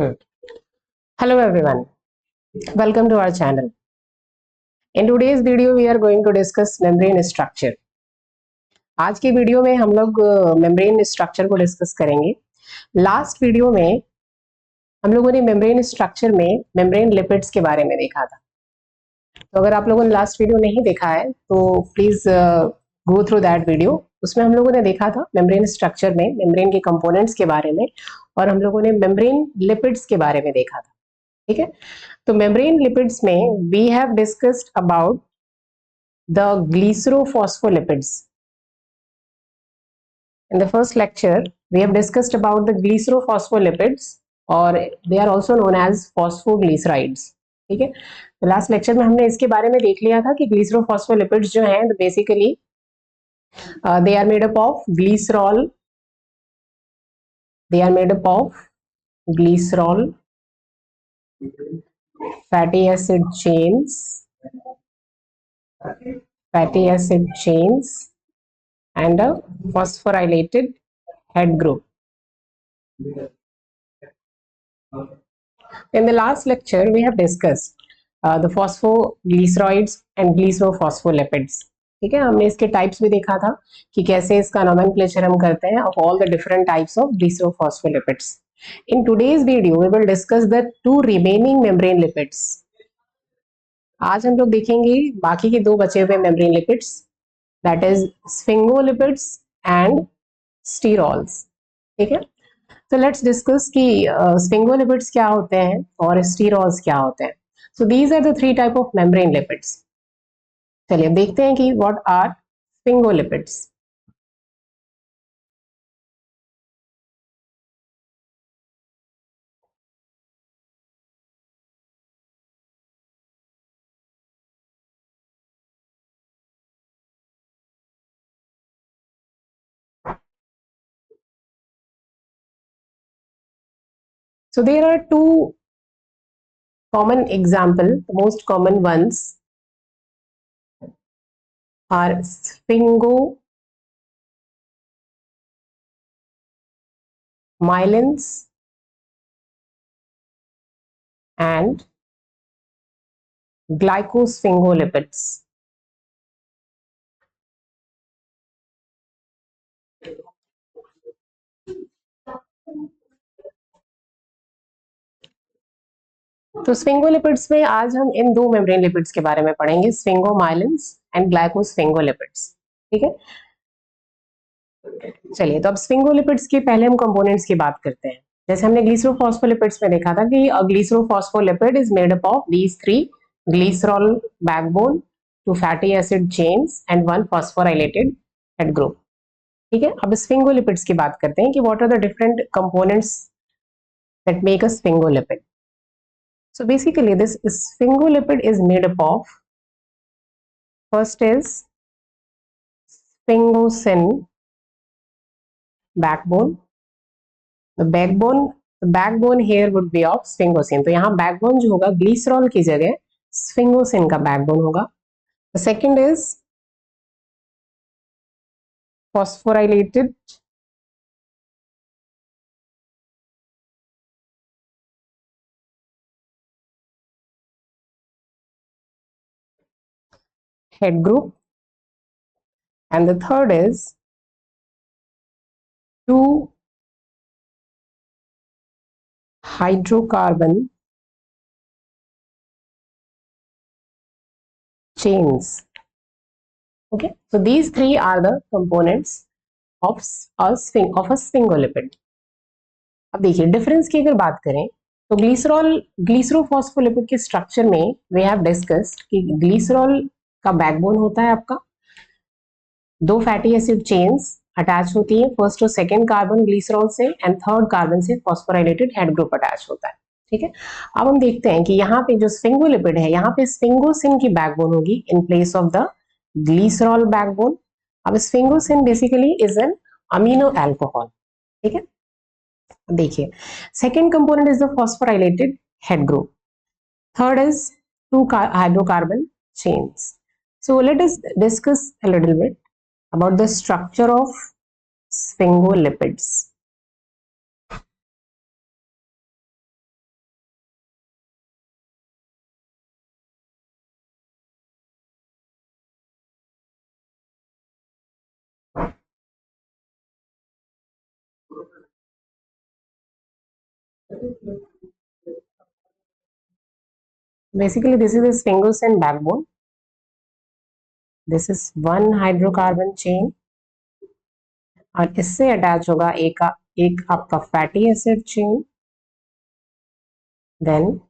Hmm. Hello everyone, welcome to our channel. In today's video we are going to discuss membrane structure. आज की video में हम लोग membrane structure को discuss करेंगे. लास्ट वीडियो में हम लोगों ने मेम्ब्रेन स्ट्रक्चर में मेम्ब्रेन लिपिड्स के बारे में देखा था. तो अगर आप लोगों ने लास्ट वीडियो नहीं देखा है तो please go through that video. उसमें हम लोगों ने देखा था मेम्ब्रेन स्ट्रक्चर में मेम्ब्रेन के कंपोनेंट्स के बारे में और हम लोगों ने मेम्ब्रेन लिपिड्स के बारे में देखा था. ठीक है, तो मेम्ब्रेन लिपिड्स में we have discussed about the glycerophospholipids. In the first lecture we have discussed about the glycerophospholipids और they are also known as phosphoglycerides. ठीक है, तो लास्ट लेक्चर में हमने इसके बारे में देख लिया था कि ग्लिसरोफॉस्फोलिपिड्स जो हैं basically they are made up of glycerol, they are made up of glycerol, fatty acid chains, and a phosphorylated head group. In the last lecture we have discussed the phosphoglycerides and glycerophospholipids. ठीक है, हमने इसके types भी देखा था कि कैसे इसका नोमेनक्लेचर हम करते हैं of all the different types of glycerophospholipids. In today's video we will discuss the two remaining membrane lipids. आज हम लोग देखेंगे बाकी के दो बचे हुए membrane lipids, that is sphingolipids and sterols. ठीक है, तो लेट्स डिस्कस कि स्फिंगोलिपिड्स क्या होते हैं और स्टीरोल्स क्या होते हैं. So these are the three type of membrane lipids. चलिए देखते हैं कि what are sphingolipids. So there are two common example. The most common ones are sphingomyelins and glycosphingolipids. तो स्फिंगोलिपिड्स में आज हम इन दो मेम्ब्रेन लिपिड्स के बारे में पढ़ेंगे, स्फिंगोमाइलिन्स एंड ग्लाइकोस्फिंगोलिपिड्स. ठीक है, चलिए तो अब स्फिंगोलिपिड्स के पहले हम कंपोनेंट्स की बात करते हैं. जैसे हमने ग्लिसरोफॉस्फोलिपिड्स में देखा था कि a glycerophospholipid is made up of these three glycerol backbone, two fatty acid chains and one phosphorylated head group. ठीक है, अब स्फिंगोलिपिड्स की बात करते हैं कि what are the different components that make a sphingolipid. So basically this sphingolipid is made up of, first is sphingosine backbone. The backbone here would be of sphingosine. तो यहाँ backbone जो होगा ग्लिसरॉल की जगह sphingosine का backbone होगा. The second is phosphorylated head group, and the third is two hydrocarbon chains. Okay, so these three are the components of a sphingolipid. अब देखिए डिफरेंस की अगर बात करें तो ग्लिसरोफॉस्फोलिपिड के स्ट्रक्चर में वी हैव डिस्कस्ड कि ग्लिसरॉल का बैकबोन होता है आपका, दो फैटी एसिड चेन्स अटैच होती है फर्स्ट और सेकंड कार्बन ग्लिसरॉल से एंड थर्ड कार्बन से फॉस्फोराइलेटेड हेड ग्रुप अटैच होता है. ठीक है, अब हम देखते हैं कि यहाँ पे जो स्फिंगोलिपिड है यहाँ पे स्फिंगोसिन की बैकबोन होगी in place of the glycerol backbone. अब sphingosine basically is an amino alcohol. ठीक है, देखिए second component is the phosphorylated head group, third is two hydrocarbon chains. So let us discuss a little bit about the structure of sphingolipids. Basically this is a sphingosine backbone. This is one hydrocarbon chain और इससे attach होगा एक आपका fatty acid chain, then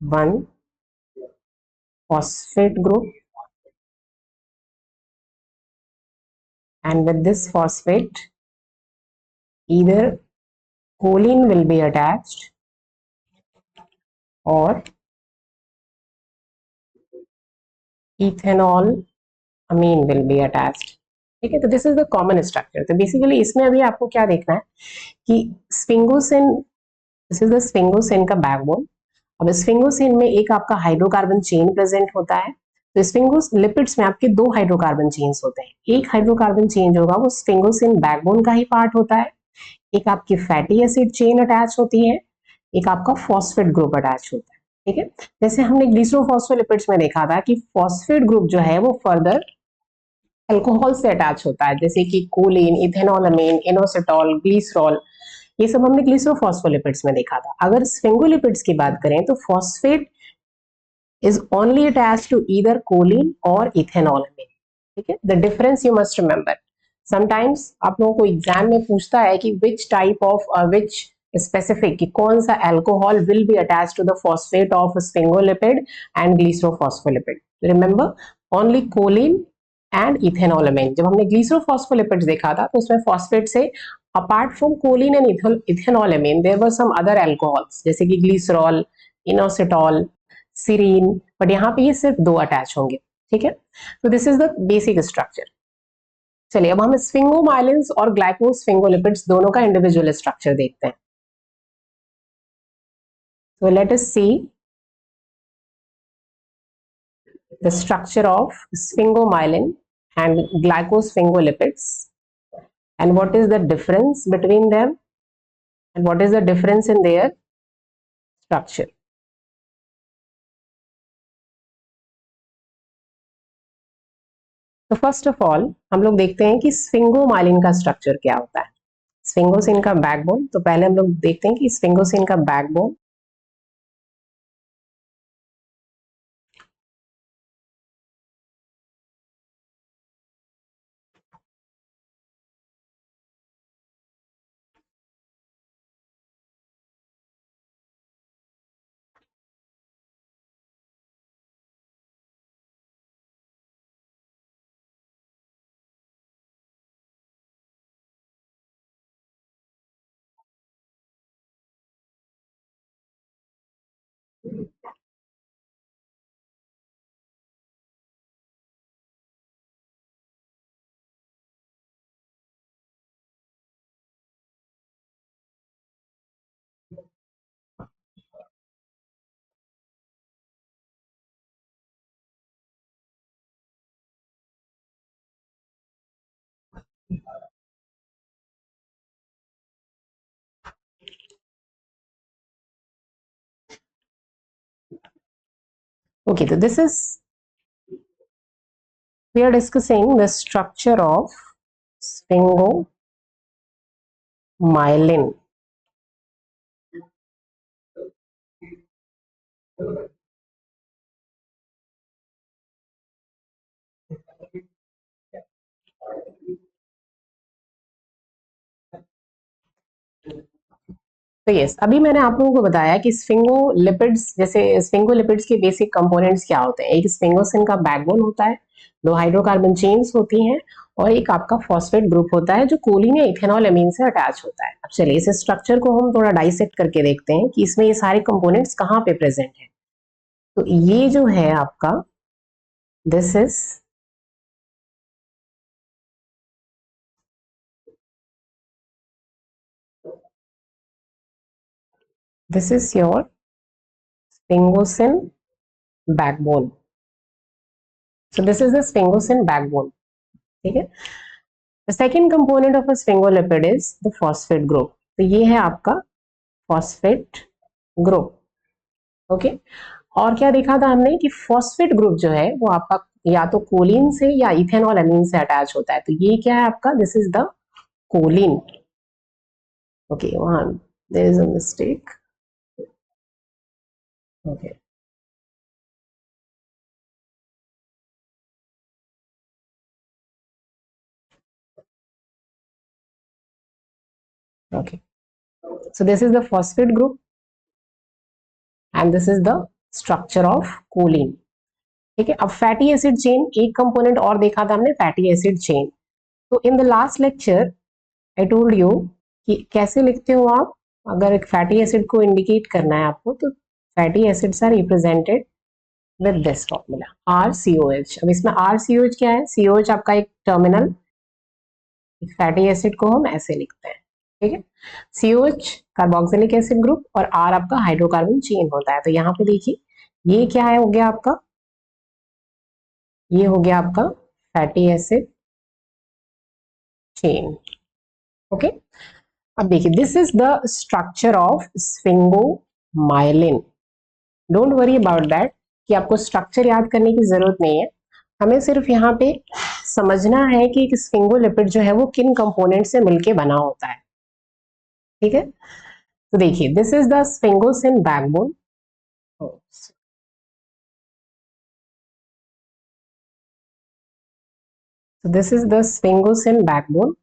one phosphate group, and with this phosphate either choline will be attached or ethanol amine will be attached. ठीक है, तो this is the common structure. तो basically इसमें अभी आपको क्या देखना है कि sphingosine, this is the sphingosine का बैकबोन. अब स्फिंगोसिन में एक आपका हाइड्रोकार्बन चेन प्रेजेंट होता है. तो स्फिंगोस लिपिड्स में आपके दो हाइड्रोकार्बन चेन्स होते हैं. एक हाइड्रोकार्बन चेन जो होगा वो स्फिंगोसिन बैकबोन का ही पार्ट होता है. एक आपकी फैटी एसिड चेन अटैच होती है, एक आपका फॉस्फेट ग्रुप अटैच होता है. ठीक है, जैसे हमने ग्लिसरोफॉस्फोलिपिड्स में देखा था कि फॉस्फेट ग्रुप जो है वो फर्दर अल्कोहल से अटैच होता है, जैसे कि कोलिन, इथेनॉलमीन, इनोसिटॉल, ग्लिसरॉल, ये सब हमने ग्लिसरोफॉस्फोलिपिड्स में देखा था. अगर स्फिंगोलिपिड्स की बात करें तो phosphate is only attached to either choline or ethanolamine. ठीक है, the difference you must remember. Sometimes आप लोगों को एग्जाम में पूछता है कि which type of which specific कि कौन सा alcohol will be attached to the phosphate of sphingolipid and glycerophospholipid. Remember only choline and ethanolamine. जब हमने glycerophospholipids देखा था तो उसमें phosphate से apart from choline and ethanolamine there were some other alcohols जैसे कि glycerol, inositol, सीरीन, बट यहाँ पे ये सिर्फ दो अटैच होंगे. ठीक है, तो this is the basic structure. चलिए अब हम स्फिंगोमाइलिन्स और ग्लाइकोस्फिंगोलिपिड्स दोनों का इंडिविजुअल स्ट्रक्चर देखते हैं. So let us see the structure of sphingomyelin and glycosphingolipids and what is the difference between them and what is the difference in their structure. तो first of all हम लोग देखते हैं कि स्फिंगोमाइलिन का structure क्या होता है. स्फिंगोसिन का बैकबोन, तो पहले हम लोग देखते हैं कि स्फिंगोसिन का backbone okay, so this is we are discussing the structure of sphingomyelin. तो यस, अभी मैंने आप लोगों को बताया कि स्फिंगोलिपिड्स, जैसे स्फिंगोलिपिड्स के बेसिक कंपोनेंट्स क्या होते हैं. एक स्फिंगोसिन का बैकबोन होता है, दो हाइड्रोकार्बन चेन्स होती हैं और एक आपका फॉस्फेट ग्रुप होता है जो कोलिन या इथेनॉल एमीन से अटैच होता है. अब चलिए इस स्ट्रक्चर को हम थोड़ा डाइसेक्ट करके देखते हैं कि इसमें ये सारे कंपोनेंट्स कहाँ पे प्रेजेंट है. तो ये जो है आपका, this is your sphingosine backbone. So this is the sphingosine backbone. ठीक है, the second component of a sphingolipid is the phosphate group. तो ये है आपका phosphate group. ओके, और क्या देखा था हमने कि phosphate group जो है वो आपका या तो कोलिन से या इथेनॉल एमीन से अटैच होता है. तो ये क्या है आपका, this is the choline. Okay, one, there is a mistake. Okay. Okay. So this is the phosphate group and this is the structure of choline. ठीक है, अब फैटी एसिड चेन एक कंपोनेंट और देखा था हमने, फैटी एसिड चेन. तो in the last lecture I told you कि कैसे लिखते हो आप, अगर एक फैटी एसिड को इंडिकेट करना है आपको तो fatty acids are represented with this formula RCOH. अब इसमें RCOH क्या है? COH आपका एक टर्मिनल, फैटी एसिड को हम ऐसे लिखते हैं. ठीक है, COH कार्बोक्सिलिक एसिड ग्रुप और R आपका हाइड्रोकार्बन चेन होता है. तो यहाँ पे देखिए ये क्या है, हो गया आपका, ये हो गया आपका फैटी एसिड चेन. ओके, अब देखिए this is the structure of sphingomyelin. Don't worry about that कि आपको स्ट्रक्चर याद करने की जरूरत नहीं है, हमें सिर्फ यहाँ पे समझना है कि एक स्फिंगोलिपिड जो है वो किन कंपोनेंट से मिलके बना होता है. ठीक है, तो देखिए this is the sphingosine backbone. So this is the sphingosine backbone.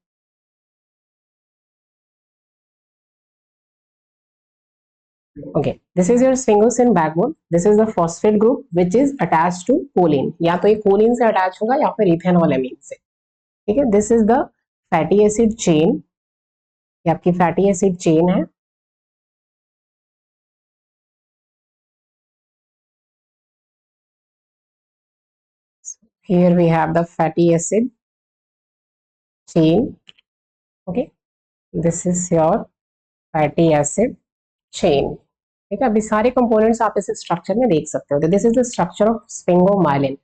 Okay, this is your sphingosine backbone. This is the phosphate group which is attached to choline. या तो ये choline से attach होगा या फिर इथेनॉलेमीन से. ठीक है, this is the fatty acid chain. ये आपकी fatty acid chain है. Here we have the fatty acid chain. Okay, this is your fatty acid chain. ठीक है, अभी सारे कंपोनेंट्स आप इस स्ट्रक्चर में देख सकते हो. This is the structure of sphingomyelin.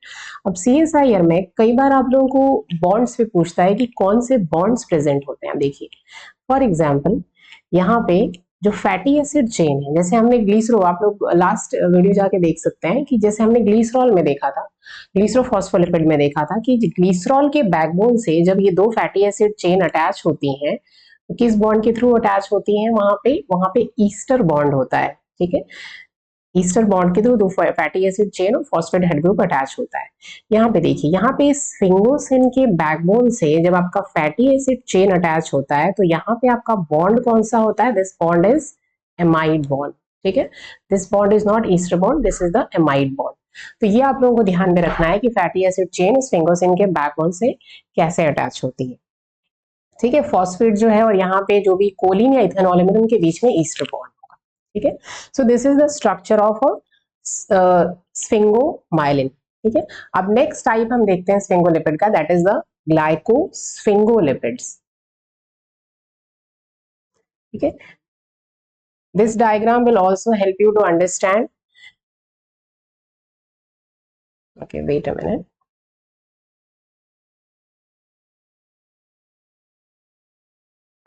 अब CSIR में कई बार आप लोगों को बॉन्ड्स पे पूछता है कि कौन से बॉन्ड्स प्रेजेंट होते हैं. देखिए फॉर एग्जांपल यहाँ पे जो फैटी एसिड चेन है, जैसे हमने ग्लीसरो, आप लोग लास्ट वीडियो जाके देख सकते हैं कि जैसे हमने ग्लीसरॉल में देखा था, ग्लीसरोफॉस्फोलिपिड में देखा था कि ग्लीसरॉल के बैकबोन से जब ये दो फैटी एसिड चेन अटैच होती हैं तो किस बॉन्ड के थ्रू अटैच होती हैं, वहां पे ईस्टर बॉन्ड होता है. ठीक है, ईस्टर बॉन्ड के थ्रू दो फैटी एसिड चेन और फॉस्फेट हेड ग्रुप अटैच होता है. यहाँ पे देखिए, यहाँ पे स्फिंगोसिन के बैकबोन से जब आपका फैटी एसिड चेन अटैच होता है तो यहाँ पे आपका बॉन्ड कौन सा होता है? This bond is amide bond. ठीक है, this bond is not ester bond, this is the amide bond. तो ये आप लोगों को ध्यान में रखना है कि फैटी एसिड चेन स्फिंगोसिन के बैकबोन से कैसे अटैच होती है. ठीक है, फॉस्फेट जो है और यहाँ पे जो भी कोलिन या इथेनॉल उनके बीच में ईस्टर बॉन्ड. ठीक है, so this is the structure of a sphingomyelin. ठीक है, अब नेक्स्ट टाइप हम देखते हैं स्फिंगोलिपिड का, दैट इज द ग्लाइकोस्फिंगोलिपिड्स. ठीक है, this diagram will also help you to understand. Okay, wait a minute.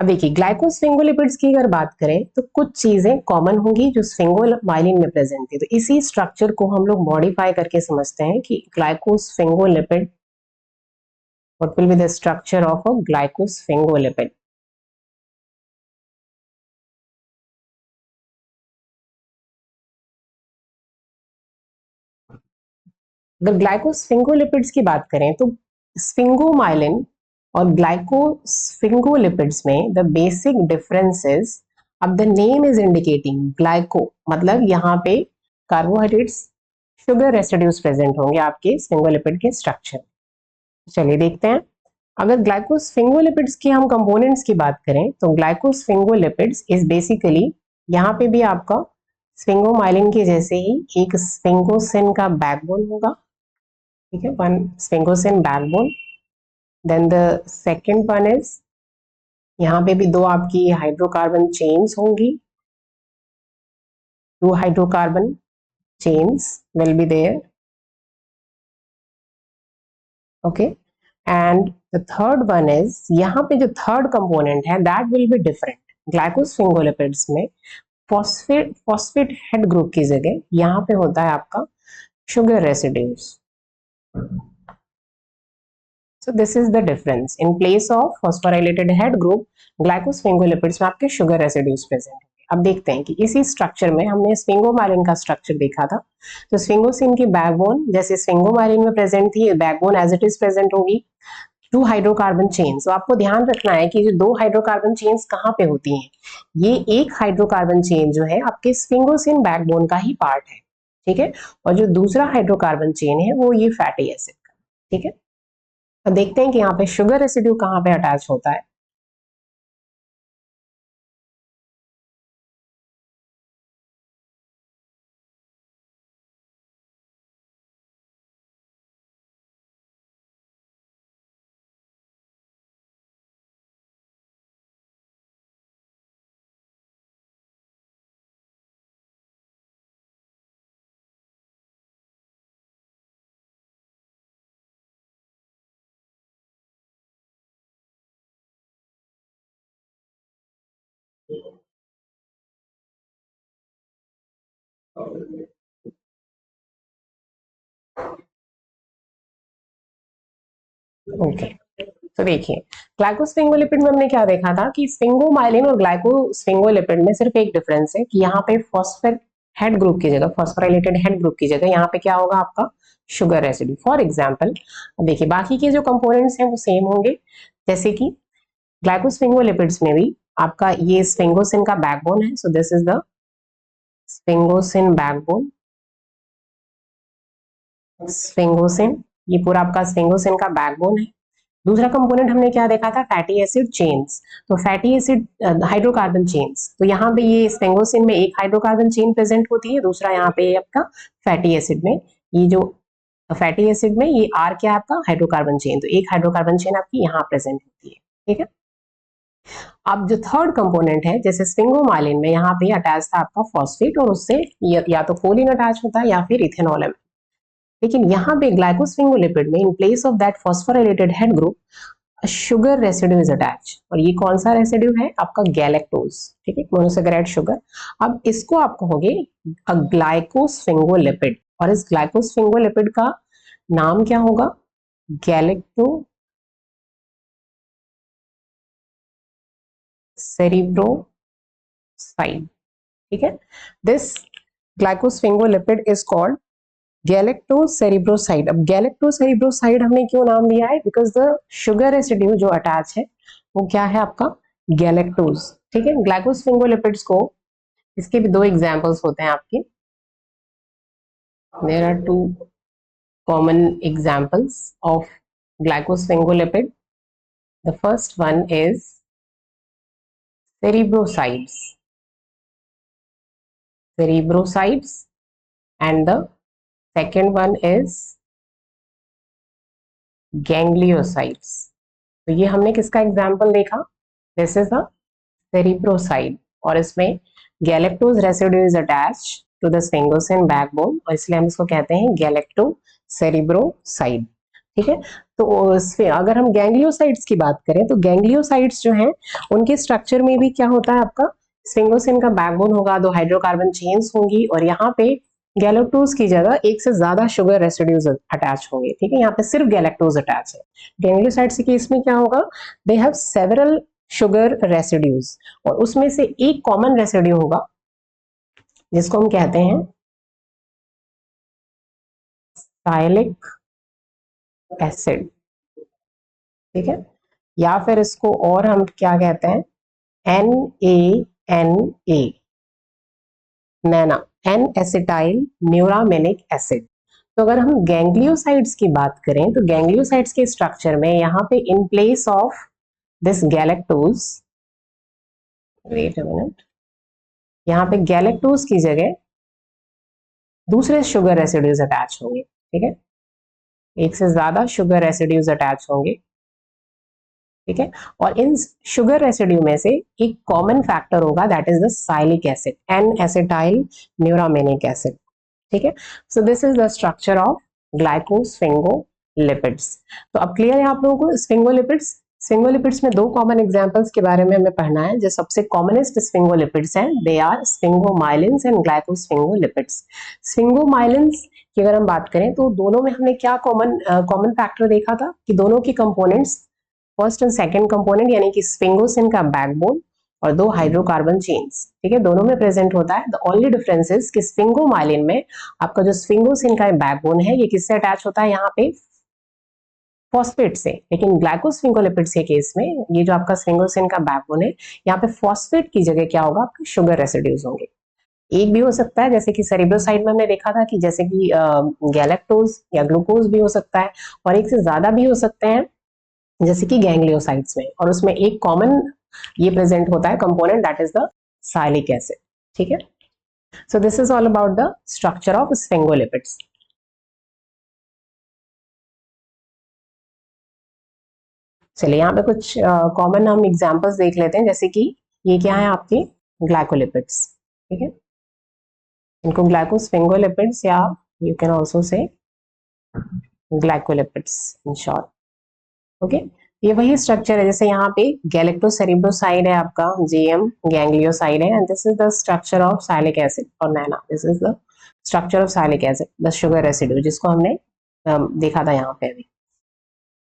अब देखिए ग्लाइकोस्फिंगोलिपिड्स की अगर बात करें तो कुछ चीजें कॉमन होंगी जो स्फिंगोमाइलिन में प्रेजेंट थी. तो इसी स्ट्रक्चर को हम लोग मॉडिफाई करके समझते हैं कि ग्लाइकोस्फिंगोलिपिड, what will be the structure of a glycosphingolipid. अगर ग्लाइकोस्फिंगोलिपिड्स की बात करें तो स्फिंगोमाइलिन और ग्लाइकोस्फिंगोलिपिड्स में द बेसिक डिफरेंसेस, अब the name is indicating glyco मतलब यहाँ पे कार्बोहाइड्रेट्स, शुगर रेसिड्यूज प्रेजेंट होंगे आपके स्फिंगोलिपिड के स्ट्रक्चर. चलिए देखते हैं. अगर ग्लाइकोस्फिंगोलिपिड्स की हम कंपोनेंट्स की बात करें तो ग्लाइकोस्फिंगोलिपिड्स इज बेसिकली, यहाँ पे भी आपका स्फिंगोमाइलिन के जैसे ही एक स्फिंगोसिन का बैकबोन होगा. ठीक है, one sphingosine backbone. Then the second one is, यहाँ पे भी दो आपकी हाइड्रोकार्बन चेन्स होंगी, two hydrocarbon chains will be there. Okay, and the third one is, यहाँ पे जो थर्ड कंपोनेंट है that will be different. Glycosphingolipids में फॉस्फेट हेड ग्रुप की जगह यहाँ पे होता है आपका sugar residues. So this is the difference. In place of phosphorylated head group, glycosphingolipids में आपके शुगर रेसिड्यूज प्रेजेंट होंगे। अब देखते हैं कि इसी स्ट्रक्चर में हमने स्फिंगोमाइलिन का स्ट्रक्चर देखा था। तो स्फिंगोसिन की बैकबोन जैसे स्फिंगोमाइलिन में प्रेजेंट थी, backbone as it is present होगी। 2 हाइड्रोकार्बन चेन्स, तो आपको ध्यान रखना है कि जो 2 हाइड्रोकार्बन चेन्स कहाँ पे होती हैं, ये एक हाइड्रोकार्बन चेन जो है आपके स्फिंगोसिन बैकबोन का ही पार्ट है, ठीक है। और जो दूसरा हाइड्रोकार्बन चेन है वो ये फैटी एसिड का, ठीक है। अब देखते हैं कि यहाँ पे शुगर रेसिड्यू कहाँ पे अटैच होता है। ओके, तो देखिए ग्लाइकोस्फिंगोलिपिड में हमने क्या देखा था कि स्फिंगोमाइलिन और ग्लाइकोस्फिंगोलिपिड में सिर्फ एक डिफरेंस है कि यहाँ पे फॉस्फेट हेड ग्रुप की जगह, फॉस्फोराइलेटेड हेड ग्रुप की जगह यहाँ पे क्या होगा आपका शुगर रेसिड्यू। फॉर एग्जांपल देखिए बाकी के जो कंपोनेंट्स हैं वो सेम होंगे, जैसे कि ग्लाइकोस्फिंगोलिपिड्स में भी आपका ये स्फिंगोसिन का बैकबोन है। So this is the sphingosine backbone, sphingosine, ये पूरा आपका स्फिंगोसिन का बैकबोन है। दूसरा कंपोनेंट हमने क्या देखा था, फैटी एसिड चेन्स। तो फैटी एसिड हाइड्रोकार्बन चेन्स, तो यहाँ पे ये स्फिंगोसिन में एक हाइड्रोकार्बन चेन प्रेजेंट होती है, दूसरा यहाँ पे आपका फैटी एसिड में, ये जो फैटी एसिड में ये आर क्या है आपका हाइड्रोकार्बन चेन, तो एक हाइड्रोकार्बन चेन आपकी यहाँ प्रेजेंट होती है, ठीक है। अब जो थर्ड कंपोनेंट है, जैसे स्फिंगोमाइलिन में यहाँ पे अटैच था आपका फॉस्फेट और उससे या तो कोलिन अटैच होता है या फिर इथेनॉल, लेकिन यहाँ पे ग्लाइकोस्फिंगोलिपिड में इन place of that phosphorylated head group sugar residue is attach, और ये कौन सा रेसिड्यू है आपका गैलेक्टोज, ठीक है, मोनोसैकेराइड शुगर। अब इसको आप कहोगे ग्लाइकोस्फिंगोलिपिड, और इस ग्लाइकोस्फिंगोलिपिड का नाम क्या होगा, गैलेक्टो सेरिब्रोसाइड, ठीक है। This glycosphingolipid is called galactocerebroside. अब गैलेक्टोसेरिब्रोसाइड हमने क्यों नाम दिया है, बिकॉज द शुगर रेसिड्यू जो अटैच है वो क्या है आपका गैलेक्टोज, ठीक है। ग्लाइकोस्फिंगोलिपिड्स को इसके भी दो एग्जांपल्स होते हैं आपके, there are two common examples of glycosphingolipid. The first one is cerebrosides, cerebrosides, and the second one is gangliosides। तो ये हमने किसका एग्जाम्पल देखा, दिस इज अ सेरिब्रोसाइड, और इसमें galactose residue is attached to the sphingosine backbone, और इसलिए हम इसको कहते हैं गैलेक्टो सेरिब्रोसाइड, ठीक है। तो अगर हम गैंग्लियोसाइड्स की बात करें तो गैंग्लियोसाइड्स जो हैं उनके स्ट्रक्चर में भी क्या होता है आपका स्फिंगोसिन का बैकबोन होगा, 2 हाइड्रोकार्बन चेन्स होंगी, और यहाँ पे गैलेक्टोज की जगह एक से ज्यादा शुगर रेसिड्यूज अटैच होंगे, ठीक है। यहाँ पे सिर्फ गैलेक्टोज अटैच है। गैंग्लियोसाइड्स के केस में क्या होगा, they have several sugar residues, और उसमें से एक कॉमन रेसिड्यू होगा जिसको हम कहते हैं साइलिक एसिड, ठीक है, या फिर इसको और हम क्या कहते हैं NaNA, नैना, एन एसिटाइल न्यूरामेनिक एसिड। तो अगर हम गैंग्लियोसाइड्स की बात करें तो गैंग्लियोसाइड्स के स्ट्रक्चर में यहाँ पे in place of this galactose, wait a minute, यहाँ पे गैलेक्टोज की जगह दूसरे शुगर रेसिड्यूज अटैच होंगे, ठीक है, एक से ज्यादा शुगर रेसिड्यूज अटैच होंगे, ठीक है। और इन शुगर रेसिड्यू में से एक कॉमन फैक्टर होगा that is the sialic acid, N acetyl neuraminic acid, ठीक है। So this is the structure of glycosphingolipids. तो अब क्लियर है आप लोगों को स्फिंगोलिपिड्स स्फिंगोलिपिड्स में दो कॉमन एग्जांपल्स के बारे में हमें पढ़ना है। जो सबसे कॉमनेस्ट स्फिंगोलिपिड्स हैं दे आर स्फिंगोमाइलिन्स एंड ग्लाइकोस्फिंगोलिपिड्स। स्फिंगोमाइलिन्स की अगर हम बात करें तो दोनों में हमने क्या कॉमन फैक्टर देखा था कि दोनों की components first and second component यानी कि स्फिंगोसिन का बैकबोन और दो हाइड्रोकार्बन चेन्स, ठीक है, दोनों में प्रेजेंट होता है। द ओनली डिफरेंस इज कि स्फिंगोमाइलिन में आपका जो स्फिंगोसिन का बैकबोन है ये किससे अटैच होता है, यहाँ पे फॉस्फेट से, लेकिन ग्लाइकोस्फिंगोलिपिड्स के केस में ये जो आपका स्फिंगोसिन का बैकबोन है यहाँ पे फॉस्फेट की जगह क्या होगा, आपके शुगर रेसिड्यूज होंगे। एक भी हो सकता है जैसे कि सेरिब्रोसाइड में हमने देखा था कि जैसे कि गैलेक्टोज या ग्लूकोज भी हो सकता है, और एक से ज्यादा भी हो सकते हैं जैसे कि गैंग्लियोसाइड्स में, और उसमें एक कॉमन ये प्रेजेंट होता है component that is the sialic acid, ठीक है। So this is all about the structure of sphingolipids. चलिए यहाँ पे कुछ कॉमन हम एग्जांपल्स देख लेते हैं, जैसे कि ये क्या है आपके ग्लाइकोलिपिड्स, ठीक है, इनको ग्लाइकोस्फिंगोलिपिड्स या you can also say glycolipids in short, okay. ये वही स्ट्रक्चर है जैसे यहाँ पे गैलेक्टोसेरिब्रोसाइड है आपका, जीएम गैंग्लियोसाइड है, and this is the structure of sialic acid और NANA, this is the structure of sialic acid, the sugar residue जिसको हमने देखा था यहाँ पे अभी।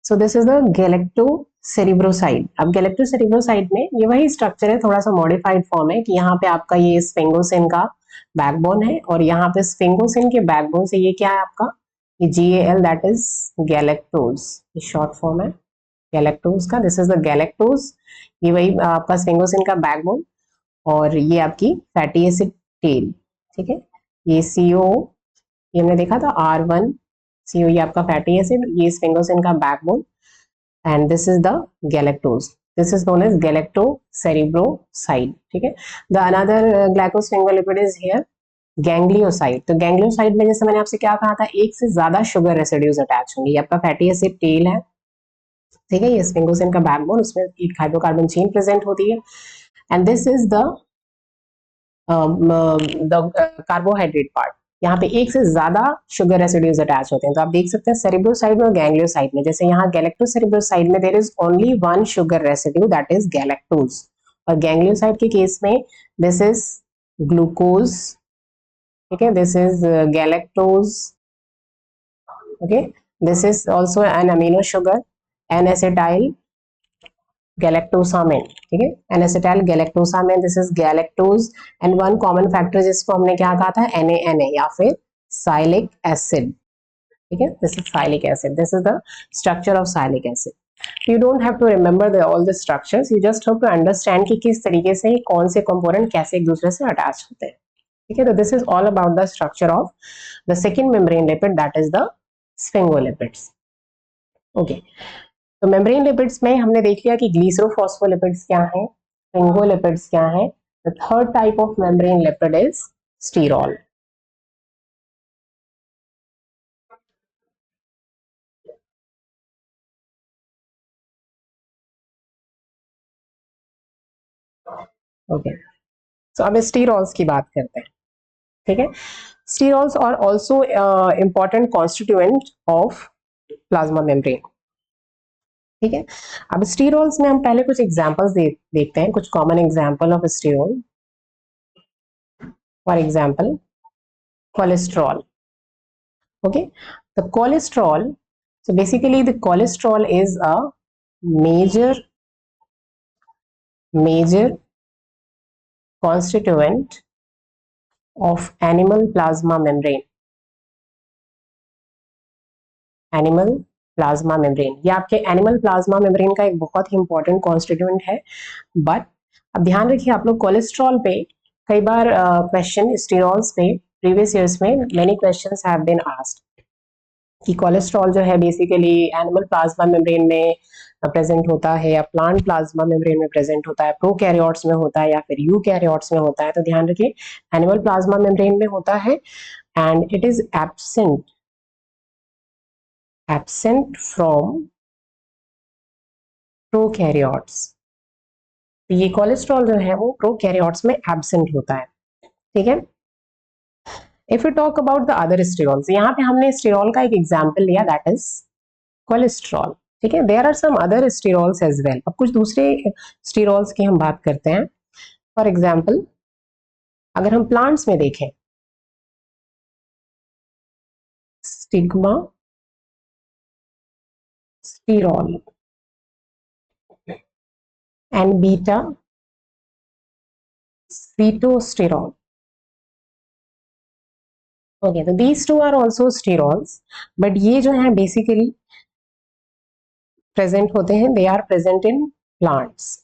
So this is the galactocerebroside. अब गैलेक्टोसेरिब्रोसाइड में ये वही स्ट्रक्चर है, थोड़ा सा मॉडिफाइड फॉर्म है कि यहाँ पे आपका ये स्फिंगोसिन का बैकबोन है और यहाँ पे स्फिंगोसिन के बैकबोन से ये क्या है आपका, ये GAL दैट इज गैलेक्टोज, ये शॉर्ट फॉर्म है गैलेक्टोज का, दिस इज द गैलेक्टोज, ये वही आपका स्फिंगोसिन का बैकबोन और ये आपकी फैटी एसिड टेल, ठीक है। ये CO ये हमने देखा था R1 CO, ये आपका फैटी एसिड, ये स्फिंगोसिन का backbone, and this is the galactose, this is known as galactocerebroside, ठीक है। The another glycosphingolipid is here ganglioside. तो गैंग्लियोसाइड में जैसे मैंने आपसे क्या कहा था, एक से ज्यादा शुगर रेसिड्यूज अटैच होंगे, ये आपका फैटी एसिड टेल है, ठीक है, ये स्फिंगोसिन का बैकबोन, उसमें एक हाइड्रोकार्बन चेन प्रेजेंट होती है, and this is the carbohydrate part, यहाँ पे एक से ज्यादा शुगर रेसिड्यूज अटैच होते हैं। तो आप देख सकते हैं सेरिब्रोसाइड और गैंग्लियोसाइड में, जैसे यहाँ गैलेक्टोसेरिब्रोसाइड में there is only one sugar residue that is galactose, और गैंग्लियोसाइड के केस में दिस इज ग्लूकोज, ठीक है, this is galactose, okay, this is also an amino sugar N acetyl galactosamine, ठीक है, N acetyl galactosamine, this is galactose, and one common factor जिसको हमने क्या कहा था, NaNA या फिर साइलिक एसिड, ठीक है, this is sialic acid, this is the structure of sialic acid. You don't have to remember all the structures, you just have to understand कि किस तरीके से कौन से कंपोनेंट कैसे एक दूसरे से अटैच होते हैं, ठीक है। तो this is all about the structure of the second membrane lipid that is the sphingolipids, okay. तो मेम्ब्रेन लिपिड्स में हमने देख लिया कि ग्लीसरोफॉस्फोलिपिड्स क्या है, स्फिंगोलिपिड्स क्या है। The third type of membrane lipid is sterol, okay. So अब स्टीरॉल्स की बात करते हैं, ठीक है। Sterols are also important constituent of plasma membrane, ठीक है। अब स्टीरॉल्स में हम पहले कुछ एग्जांपल्स देखते हैं, कुछ common example of स्टीरॉल, for example cholesterol, okay. The cholesterol, so basically the cholesterol is a major constituent of animal plasma membrane, animal plasma membrane, ये आपके एनिमल प्लाज्मा मेम्ब्रेन का एक बहुत ही इंपॉर्टेंट कॉन्स्टिट्यूएंट है। बट अब ध्यान रखिए आप लोग, कोलेस्ट्रॉल पे कई बार क्वेश्चन स्टीरॉल्स पे प्रीवियस ईयर्स में many questions have been asked कि कोलेस्ट्रॉल जो है बेसिकली एनिमल प्लाज्मा मेम्ब्रेन में प्रेजेंट होता है या प्लांट प्लाज्मा मेम्ब्रेन में प्रेजेंट होता है, प्रोकैरियोट्स में होता है या फिर यूकैरियोट्स में होता है। तो ध्यान रखिए एनिमल प्लाज्मा मेम्ब्रेन में होता है and it is absent from prokaryotes. ये कोलेस्ट्रॉल जो है वो प्रोकैरियोट्स में एब्सेंट होता है, ठीक है। If you talk about the other sterols, यहाँ पे हमने स्टीरॉल का एक एग्जांपल लिया दैट इज कोलेस्ट्रॉल, ठीक है, there are some other sterols as well. अब कुछ दूसरे स्टीरोल्स की हम बात करते हैं। फॉर एग्जाम्पल अगर हम प्लांट्स में देखें, stigmasterol and beta sitosterol. Okay, तो these two are also sterols, but ये जो है बेसिकली प्रेजेंट होते हैं, they are present in plants.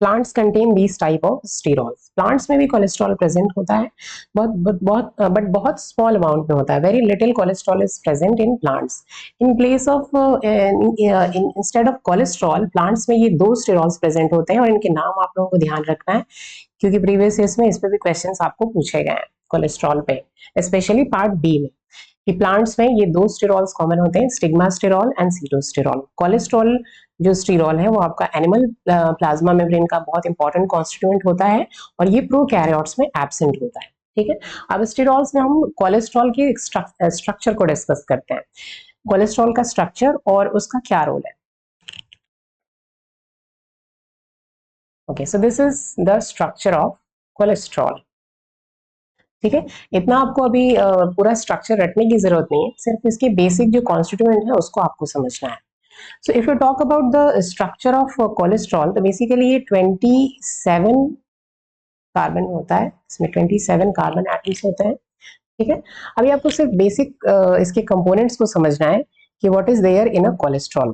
Plants contain these type of sterols. Plants में भी कोलेस्ट्रॉल प्रेजेंट होता है, बहुत स्मॉल अमाउंट में होता है। Very little cholesterol is present in plants. In place of instead of cholesterol, plants में ये दो स्टीरोल्स प्रेजेंट होते हैं, और इनके नाम आप लोगों को ध्यान रखना है, क्योंकि प्रीवियस ईयर्स में इस पे भी क्वेश्चंस आपको पूछे गए हैं कोलेस्ट्रॉल पे, स्पेशली पार्ट बी में, कि प्लांट्स में ये दो स्टीरोल्स कॉमन होते हैं, स्टिग्मा स्टीरोल एंड सीटोस्टेरॉल। कोलेस्ट्रॉल जो स्टीरोल है वो आपका एनिमल प्लाज्मा मेम्ब्रेन का बहुत इंपॉर्टेंट कॉन्स्टिट्यूएंट होता है, और ये प्रोकैरियोट्स में एब्सेंट होता है। ठीक है, अब स्टीरोल्स में हम कोलेस्ट्रॉल के स्ट्रक्चर को डिस्कस करते हैं। कोलेस्ट्रॉल का स्ट्रक्चर और उसका क्या रोल है। Okay, so this is the structure of cholesterol. ठीक है, इतना आपको अभी पूरा स्ट्रक्चर रटने की जरूरत नहीं है, सिर्फ इसके बेसिक जो कॉन्स्टिट्यूएंट है उसको आपको समझना है। So if you talk about the structure of cholesterol, तो बेसिकली ये 27 कार्बन होता है, इसमें 27 कार्बन एटम्स होते हैं। ठीक है, अभी आपको सिर्फ बेसिक इसके कंपोनेंट्स को समझना है कि what is there in a cholesterol.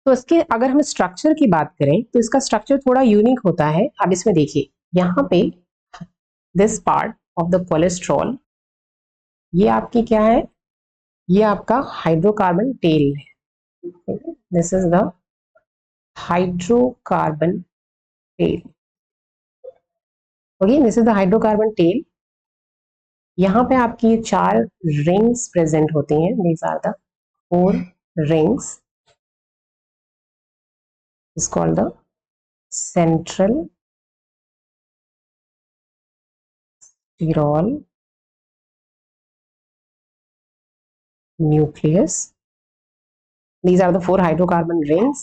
तो इसके अगर हम स्ट्रक्चर की बात करें तो इसका स्ट्रक्चर थोड़ा यूनिक होता है। अब इसमें देखिए, यहाँ पे this part of the cholesterol, ये आपकी क्या है, ये आपका हाइड्रोकार्बन टेल है। This is the hydrocarbon tail. Okay, this is the hydrocarbon tail. यहाँ पे आपकी ये 4 रिंग्स प्रेजेंट होती हैं, these are the 4 rings, is called the central sterol nucleus. These are the 4 hydrocarbon rings,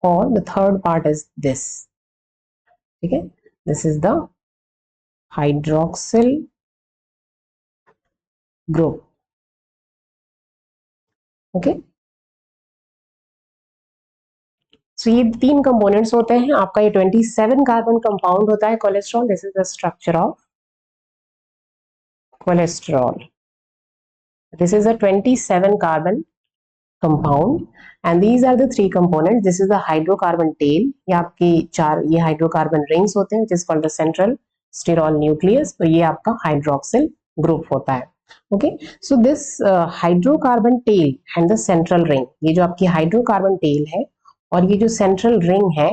or the third part is this. ठीक है, this is the hydroxyl group. Okay, so ये 3 components होते हैं। आपका ये 27 carbon compound होता है cholesterol. This is the structure of cholesterol. This is a 27 carbon compound, and these are the 3 components. This is the hydrocarbon tail, ये आपकी 4 ये हाइड्रोकार्बन रिंग्स होते हैं, which is called the central sterol nucleus. तो ये आपका hydroxyl group होता है। Okay, so this hydrocarbon tail and the central ring, ये जो आपकी हाइड्रोकार्बन टेल है और ये जो सेंट्रल रिंग है,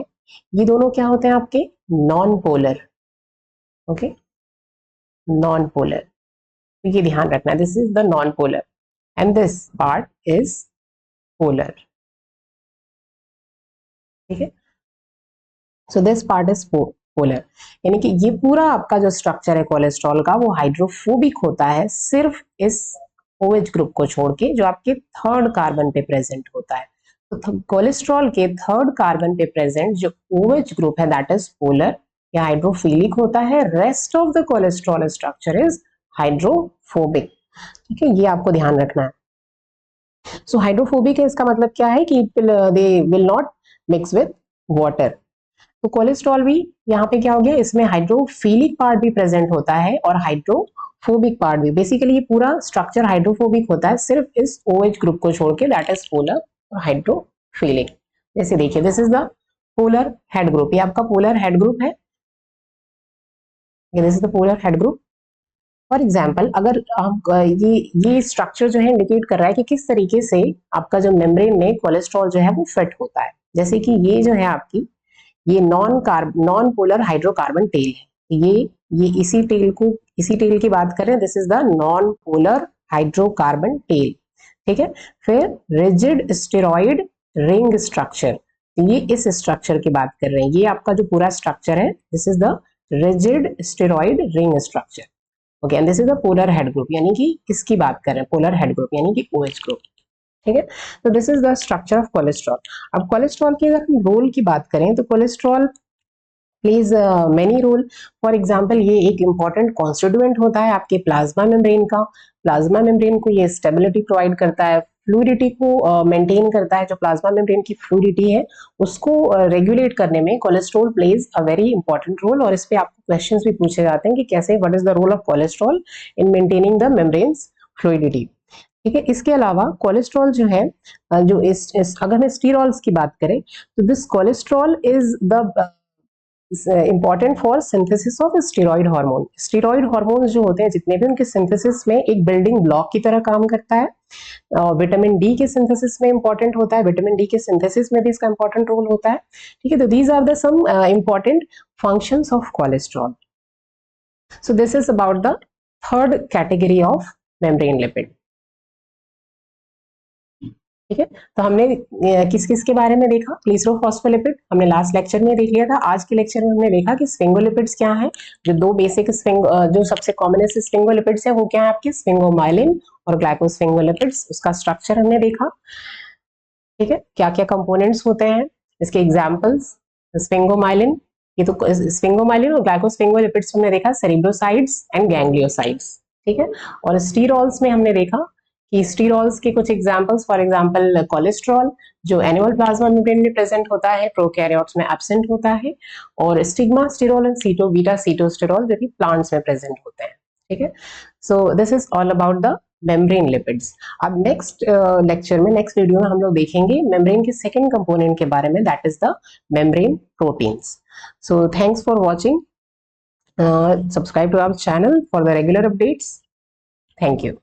ये दोनों क्या होते हैं आपके, non polar. Okay, non polar, ये ध्यान रखना, this is the non polar and this part is polar. ठीक है, so this part is polar, यानी कि ये पूरा आपका जो स्ट्रक्चर है कोलेस्ट्रॉल का, वो हाइड्रोफोबिक होता है, सिर्फ इस OH ग्रुप को छोड़ के, जो आपके 3rd कार्बन पे प्रेजेंट होता है। तो कोलेस्ट्रॉल के 3rd कार्बन पे प्रेजेंट जो OH ग्रुप है, दैट इज पोलर या हाइड्रोफिलिक होता है। Rest of the cholesterol structure is hydrophobic. ठीक है, ये आपको ध्यान रखना है। सो हाइड्रोफोबिक है, इसका मतलब क्या है कि they will not mix with water. तो कोलेस्ट्रॉल भी यहाँ पे क्या हो गया, इसमें हाइड्रोफिलिक पार्ट भी प्रेजेंट होता है और हाइड्रोफोबिक पार्ट भी। बेसिकली ये पूरा स्ट्रक्चर हाइड्रोफोबिक होता है, सिर्फ इस OH ग्रुप को छोड़ के, दैट इज पोलर और हाइड्रोफिलिक। जैसे देखिए, this is the polar head group, ये आपका पोलर हेड ग्रुप है, this is the polar head group. For example, अगर आप ये स्ट्रक्चर जो है इंडिकेट कर रहा है कि किस तरीके से आपका जो मेम्ब्रेन में कोलेस्ट्रॉल जो है वो फिट होता है। जैसे कि ये जो है आपकी, ये नॉन पोलर हाइड्रोकार्बन टेल है, ये इसी टेल की बात कर रहे हैं। This is the non polar hydrocarbon tail. ठीक है, फिर रिजिड स्टेरॉइड रिंग स्ट्रक्चर, ये इस स्ट्रक्चर की बात कर रहे हैं। ये आपका जो पूरा स्ट्रक्चर है, this is the rigid steroid ring structure. Okay, and this is the polar head group, यानी कि किसकी बात कर रहे हैं, पोलर हेड ग्रुप यानी कि OH ग्रुप, ठीक है। तो this is the structure of cholesterol. अब कोलेस्ट्रॉल की अगर हम रोल की बात करें तो cholesterol plays many role. For example ये एक इंपॉर्टेंट कॉन्स्टिट्यूएंट होता है आपके प्लाज्मा मेम्ब्रेन का। प्लाज्मा मेम्ब्रेन को ये स्टेबिलिटी प्रोवाइड करता है, फ्लूइडिटी को मेंटेन करता है। जो प्लाज्मा मेम्ब्रेन की फ्लूइडिटी है उसको रेगुलेट करने में cholesterol plays a very important role. और इस पे आपको क्वेश्चंस भी पूछे जाते हैं कि कैसे, what is the role of cholesterol in maintaining the membranes fluidity, ठीक है। इसके अलावा कोलेस्ट्रॉल जो है, जो अगर हम स्टीरॉल्स की बात करें तो this cholesterol is the important for synthesis of steroid hormone. Steroid hormone जो होते हैं जितने भी, उनके सिंथेसिस में एक बिल्डिंग ब्लॉक की तरह काम करता है। विटामिन डी के सिंथेसिस में इंपॉर्टेंट होता है, विटामिन डी के सिंथेसिस में भी इसका इंपॉर्टेंट रोल होता है, ठीक है। तो these are the some important functions of cholesterol. So this is about the third category of membrane lipid, ठीक है। तो हमने किस किस के बारे में देखा, ग्लिसरोफॉस्फोलिपिड हमने लास्ट लेक्चर में देख लिया था। आज के लेक्चर में हमने देखा कि स्फिंगोलिपिड्स क्या है। जो दो बेसिक जो सबसे कॉमनेस्ट स्फिंगोलिपिड्स है वो क्या है आपके, स्फिंगोमाइलिन और ग्लाइकोस्फिंगोलिपिड्स। उसका स्ट्रक्चर हमने देखा, ठीक है, क्या क्या कंपोनेंट्स होते हैं, इसके एग्जांपल्स। स्फिंगोमाइलिन, ये तो स्फिंगोमाइलिन और ग्लाइकोस्फिंगोलिपिड्स हमने देखा सेरिब्रोसाइड्स एंड गैंग्लियोसाइड्स, ठीक है। और स्टीरॉल्स में हमने देखा कि स्टीरॉल्स के कुछ एग्जांपल्स, फॉर एग्जांपल कोलेस्ट्रॉल जो एनिमल प्लाज्मा मेम्ब्रेन में प्रेजेंट होता है, प्रोकैरियोट्स में एब्सेंट होता है, और स्टिग्मा स्टीरॉल एंड सीटो बीटा सीटोस्टेरॉल जो कि प्लांट्स में प्रेजेंट होते हैं, ठीक है। So this is all about the membrane lipids. अब नेक्स्ट लेक्चर में, नेक्स्ट वीडियो में हम लोग देखेंगे मेम्ब्रेन के सेकंड कंपोनेंट के बारे में, that is the membrane proteins. So thanks for watching, subscribe to our channel for the regular updates. Thank you.